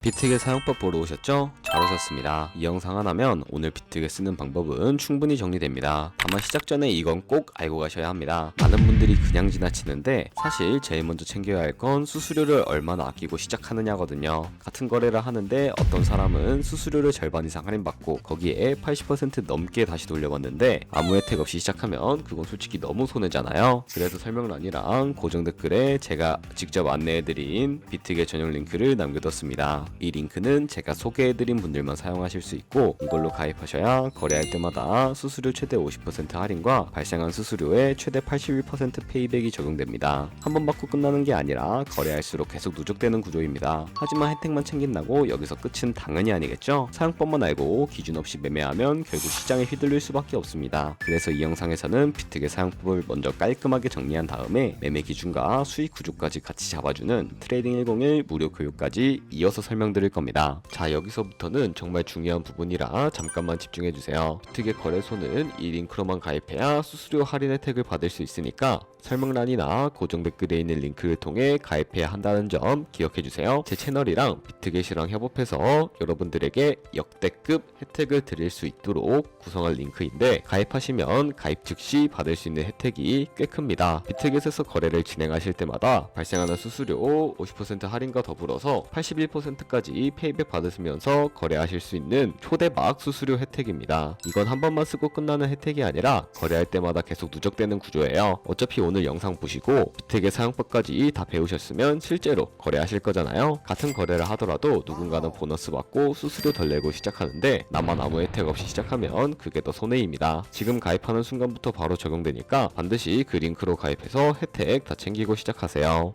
비트겟 사용법 보러 오셨죠? 잘 오셨습니다. 이 영상 하나면 오늘 비트겟 쓰는 방법은 충분히 정리됩니다. 다만 시작 전에 이건 꼭 알고 가셔야 합니다. 많은 분들이 그냥 지나치는데 사실 제일 먼저 챙겨야 할 건 수수료를 얼마나 아끼고 시작하느냐거든요. 같은 거래를 하는데 어떤 사람은 수수료를 절반 이상 할인받고 거기에 80% 넘게 다시 돌려받는데 아무 혜택 없이 시작하면 그건 솔직히 너무 손해잖아요. 그래서 설명란이랑 고정 댓글에 제가 직접 안내해드린 비트겟 전용 링크를 남겨뒀습니다. 이 링크는 제가 소개해드린 분들만 사용하실 수 있고 이걸로 가입하셔야 거래할 때마다 수수료 최대 50% 할인과 발생한 수수료의 최대 81% 페이백이 적용됩니다. 한 번 받고 끝나는 게 아니라 거래할수록 계속 누적되는 구조입니다. 하지만 혜택만 챙긴다고 여기서 끝은 당연히 아니겠죠? 사용법만 알고 기준 없이 매매하면 결국 시장에 휘둘릴 수밖에 없습니다. 그래서 이 영상에서는 비트겟 사용법을 먼저 깔끔하게 정리한 다음에 매매 기준과 수익 구조까지 같이 잡아주는 트레이딩 101 무료 교육까지 이어서 설명드릴 겁니다. 자, 여기서부터는 정말 중요한 부분이라 잠깐만 집중해주세요. 비트겟 거래소는 이 링크로만 가입해야 수수료 할인 혜택을 받을 수 있으니까 설명란이나 고정 댓글에 있는 링크를 통해 가입해야 한다는 점 기억해주세요. 제 채널이랑 비트겟이랑 협업해서 여러분들에게 역대급 혜택을 드릴 수 있도록 구성한 링크인데 가입하시면 가입 즉시 받을 수 있는 혜택이 꽤 큽니다. 비트겟에서 거래를 진행하실 때마다 발생하는 수수료 50% 할인과 더불어서 81%까지 페이백 받으시면서 거래하실 수 있는 초대박 수수료 혜택입니다. 이건 한 번만 쓰고 끝나는 혜택이 아니라 거래할 때마다 계속 누적되는 구조예요. 어차피 오늘 영상 보시고 비트겟 사용법까지 다 배우셨으면 실제로 거래하실 거잖아요. 같은 거래를 하더라도 누군가는 보너스 받고 수수료 덜 내고 시작하는데 나만 아무 혜택 없이 시작하면 그게 더 손해입니다. 지금 가입하는 순간부터 바로 적용되니까 반드시 그 링크로 가입해서 혜택 다 챙기고 시작하세요.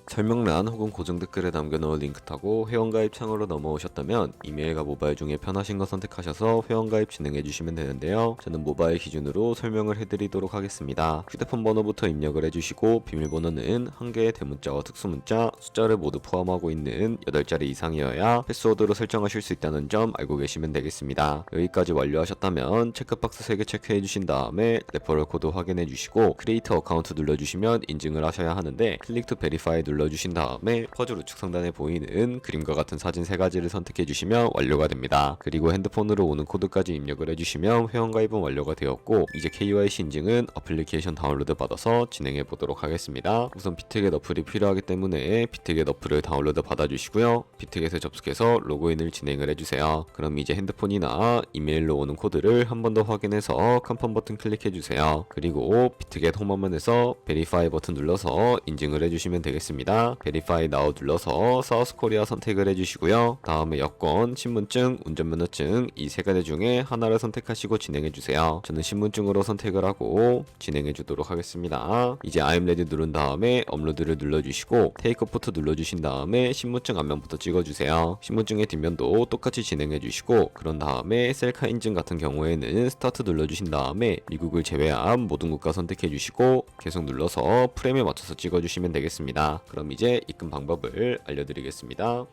설명란 혹은 고정 댓글에 남겨놓은 링크 타고 회원가입 창으로 넘어오셨다면 이메일과 모바일 중에 편하신 거 선택하셔서 회원가입 진행해주시면 되는데요. 저는 모바일 기준으로 설명을 해드리도록 하겠습니다. 휴대폰 번호부터 입력을 해주시고 비밀번호는 한 개의 대문자와 특수문자, 숫자를 모두 포함하고 있는 8자리 이상이어야 패스워드로 설정하실 수 있다는 점 알고 계시면 되겠습니다. 여기까지 완료하셨다면 체크박스 3개 체크해주신 다음에 레퍼럴 코드 확인해주시고 크리에이터 어카운트 눌러주시면 인증을 하셔야 하는데 클릭 투 베리파이 눌러주신 다음에 퍼즐 우측 상단에 보이는 그림과 같은 사진 3가지를 선택해주시면 완료가 됩니다. 그리고 핸드폰으로 오는 코드까지 입력을 해주시면 회원가입은 완료가 되었고 이제 KYC 인증은 어플리케이션 다운로드 받아서 진행해 보도록 하겠습니다. 우선 비트겟 어플이 필요하기 때문에 비트겟 어플을 다운로드 받아주시고요. 비트겟에 접속해서 로그인을 진행을 해주세요. 그럼 이제 핸드폰이나 이메일로 오는 코드를 한 번 더 확인해서 컨펌 버튼 클릭해주세요. 그리고 비트겟 홈화면에서 베리파이 버튼 눌러서 인증을 해주시면 되겠습니다. 베리파이 나우 눌러서 사우스 코리아 선택을 해주시고요. 다음에 여권, 신분증, 운전면허증 이 3가지 중에 하나를 선택하시고 진행해주세요. 저는 신분증으로 선택을 하고 진행해주도록 하겠습니다. 이제 I'm ready 누른 다음에 업로드를 눌러주시고 테이크 포토 눌러주신 다음에 신분증 앞면부터 찍어주세요. 신분증의 뒷면도 똑같이 진행해주시고 그런 다음에 셀카 인증 같은 경우에는 스타트 눌러주신 다음에 미국을 제외한 모든 국가 선택해주시고 계속 눌러서 프레임에 맞춰서 찍어주시면 되겠습니다. 그럼 이제 입금 방법을 알려드리겠습니다.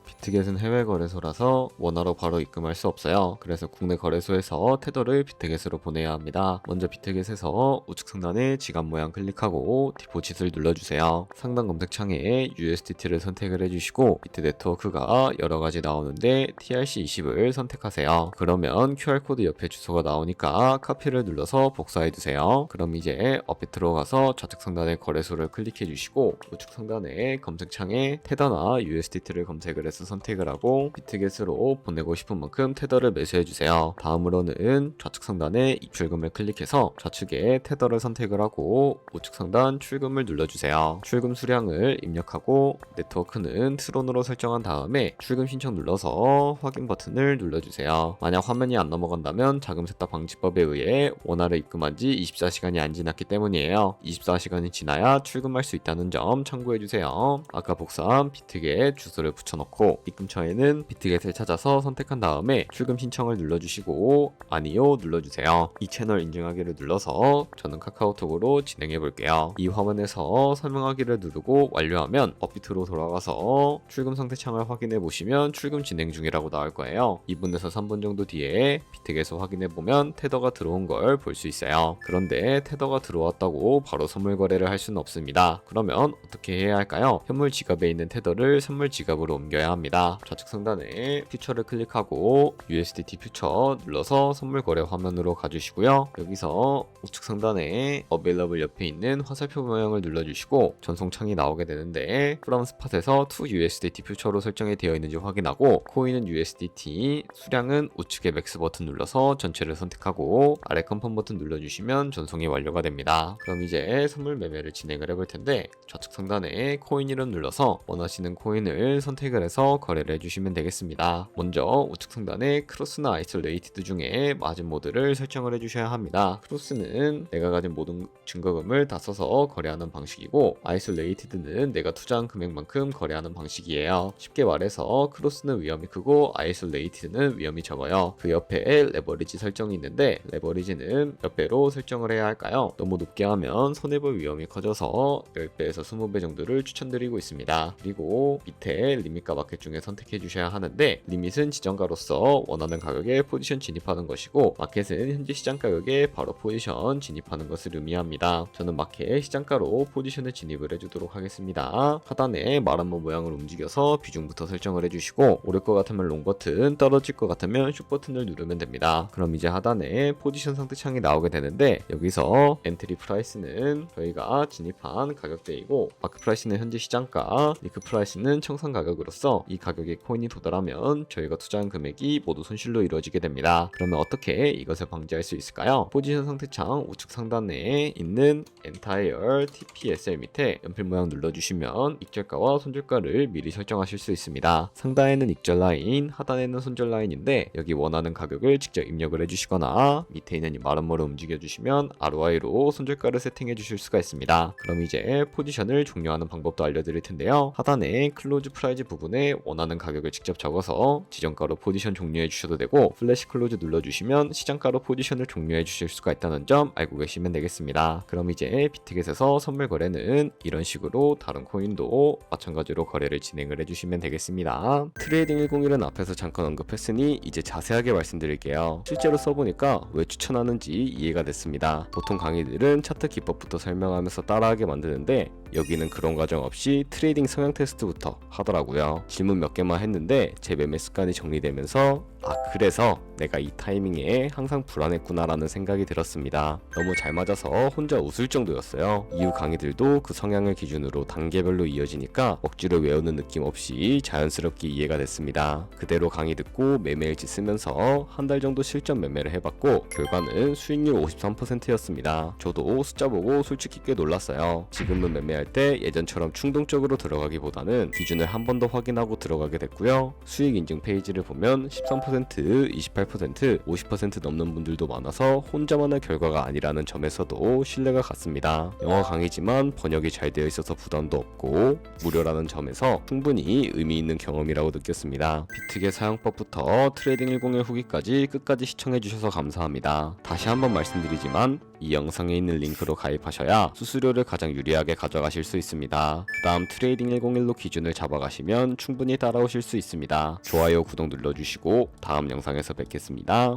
비트겟은 해외 거래소라서 원화로 바로 입금할 수 없어요. 그래서 국내 거래소에서 테더를 비트겟으로 보내야 합니다. 먼저 비트겟에서 우측 상단에 지갑 모양 클릭하고 디포짓을 눌러주세요. 상단 검색창에 USDT를 선택을 해주시고 비트 네트워크가 여러가지 나오는데 TRC20을 선택하세요. 그러면 QR코드 옆에 주소가 나오니까 카피를 눌러서 복사해두세요. 그럼 이제 업에 들어가서 좌측 상단에 거래소를 클릭해주시고 우측 상단에 검색창에 테더나 USDT를 검색을 해서 선택을 하고 비트겟으로 보내고 싶은 만큼 테더를 매수해주세요. 다음으로는 좌측 상단에 입출금을 클릭해서 좌측에 테더를 선택을 하고 우측 상단 출금을 눌러주세요. 출금 수량을 입력하고 네트워크는 트론으로 설정한 다음에 출금 신청 눌러서 확인 버튼을 눌러주세요. 만약 화면이 안 넘어간다면 자금 세탁 방지법에 의해 원화를 입금한 지 24시간이 안 지났기 때문이에요. 24시간이 지나야 출금할 수 있다는 점 참고해주세요. 아까 복사한 비트겟 주소를 붙여넣고 입금처에는 비트겟을 찾아서 선택한 다음에 출금 신청을 눌러주시고 아니요 눌러주세요. 이 채널 인증하기를 눌러서 저는 카카오톡으로 진행해 볼게요. 이 화면에서 설명하기를 누르고 완료하면 업비트로 돌아가서 출금 상태 창을 확인해 보시면 출금 진행 중이라고 나올 거예요. 2분에서 3분 정도 뒤에 비트겟을 확인해 보면 테더가 들어온 걸 볼 수 있어요. 그런데 테더가 들어왔다고 바로 선물 거래를 할 수는 없습니다. 그러면 어떻게 해야 할까요? 현물 지갑에 있는 테더를 선물 지갑으로 옮겨야 합니다. 좌측 상단에 퓨처를 클릭하고 USDT 퓨처 눌러서 선물 거래 화면으로 가주시고요. 여기서 우측 상단에 Available 옆에 있는 화살표 모양을 눌러주시고 전송창이 나오게 되는데 From Spot에서 to USDT 퓨처로 설정이 되어 있는지 확인하고 코인은 USDT, 수량은 우측에 맥스 버튼 눌러서 전체를 선택하고 아래 컨펌 버튼 눌러주시면 전송이 완료가 됩니다. 그럼 이제 선물 매매를 진행을 해볼 텐데 좌측 상단에 코인 이름 눌러서 원하시는 코인을 선택을 해서 거래를 해주시면 되겠습니다. 먼저 우측 상단에 크로스나 아이솔레이티드 중에 마진 모드를 설정을 해주셔야 합니다. 크로스는 내가 가진 모든 증거금을 다 써서 거래하는 방식이고 아이솔레이티드는 내가 투자한 금액만큼 거래하는 방식이에요. 쉽게 말해서 크로스는 위험이 크고 아이솔레이티드는 위험이 적어요. 그 옆에 레버리지 설정이 있는데 레버리지는 몇 배로 설정을 해야 할까요? 너무 높게 하면 손해볼 위험이 커져서 10배에서 20배 정도를 추천드리고 있습니다. 그리고 밑에 리밋과 마켓 중에 선택해 주셔야 하는데 리밋은 지정가로서 원하는 가격에 포지션 진입하는 것이고 마켓은 현재 시장 가격에 바로 포지션 진입하는 것을 의미합니다. 저는 마켓 시장가로 포지션을 진입을 해주도록 하겠습니다. 하단에 말한번 모양을 움직여서 비중부터 설정을 해주시고 오를 것 같으면 롱 버튼, 떨어질 것 같으면 숏 버튼을 누르면 됩니다. 그럼 이제 하단에 포지션 상태 창이 나오게 되는데 여기서 엔트리 프라이스는 저희가 진입한 가격대이고 마크 프라이스는 현재 시장가, 리크 프라이스는 청산 가격으로서 이 가격에 코인이 도달하면 저희가 투자한 금액이 모두 손실로 이루어지게 됩니다. 그러면 어떻게 이것을 방지할 수 있을까요? 포지션 상태창 우측 상단에 있는 Entire TPSL 밑에 연필 모양 눌러주시면 익절가와 손절가를 미리 설정하실 수 있습니다. 상단에는 익절 라인, 하단에는 손절 라인인데 여기 원하는 가격을 직접 입력을 해주시거나 밑에 있는 이 마름모를 움직여주시면 ROI로 손절가를 세팅해 주실 수가 있습니다. 그럼 이제 포지션을 종료하는 방법도 알려드릴 텐데요. 하단에 클로즈 프라이즈 부분에 원하는 가격을 직접 적어서 지정가로 포지션 종료해 주셔도 되고 플래시 클로즈 눌러주시면 시장가로 포지션을 종료해 주실 수가 있다는 점 알고 계시면 되겠습니다. 그럼 이제 비트겟에서 선물 거래는 이런 식으로 다른 코인도 마찬가지로 거래를 진행을 해주시면 되겠습니다. 트레이딩 101은 앞에서 잠깐 언급했으니 이제 자세하게 말씀드릴게요. 실제로 써보니까 왜 추천하는지 이해가 됐습니다. 보통 강의들은 차트 기법부터 설명하면서 따라하게 만드는데 여기는 그런 과정 없이 트레이딩 성향 테스트부터 하더라고요. 질문 몇 개만 했는데 제 매매 습관이 정리되면서 그래서 내가 이 타이밍에 항상 불안했구나라는 생각이 들었습니다. 너무 잘 맞아서 혼자 웃을 정도였어요. 이후 강의들도 그 성향을 기준으로 단계별로 이어지니까 억지로 외우는 느낌 없이 자연스럽게 이해가 됐습니다. 그대로 강의 듣고 매매일지 쓰면서 한 달 정도 실전 매매를 해봤고 결과는 수익률 53%였습니다. 저도 숫자 보고 솔직히 꽤 놀랐어요. 지금은 매매할 때 예전처럼 충동적으로 들어가기보다는 기준을 한 번 더 확인하고 들어가게 됐고요. 수익 인증 페이지를 보면 13%, 28%, 50% 넘는 분들도 많아서 혼자만의 결과가 아니라는 점에서도 신뢰가 갔습니다. 영어 강의지만 번역이 잘 되어 있어서 부담도 없고 무료라는 점에서 충분히 의미 있는 경험이라고 느꼈습니다. 비트겟 사용법부터 트레이딩 101 후기까지 끝까지 시청해주셔서 감사합니다. 다시 한번 말씀드리지만 이 영상에 있는 링크로 가입하셔야 수수료를 가장 유리하게 가져가실 수 있습니다. 그 다음 트레이딩 101로 기준을 잡아가시면 충분히 따라오실 수 있습니다. 좋아요, 구독 눌러주시고 다음 영상에서 뵙겠습니다.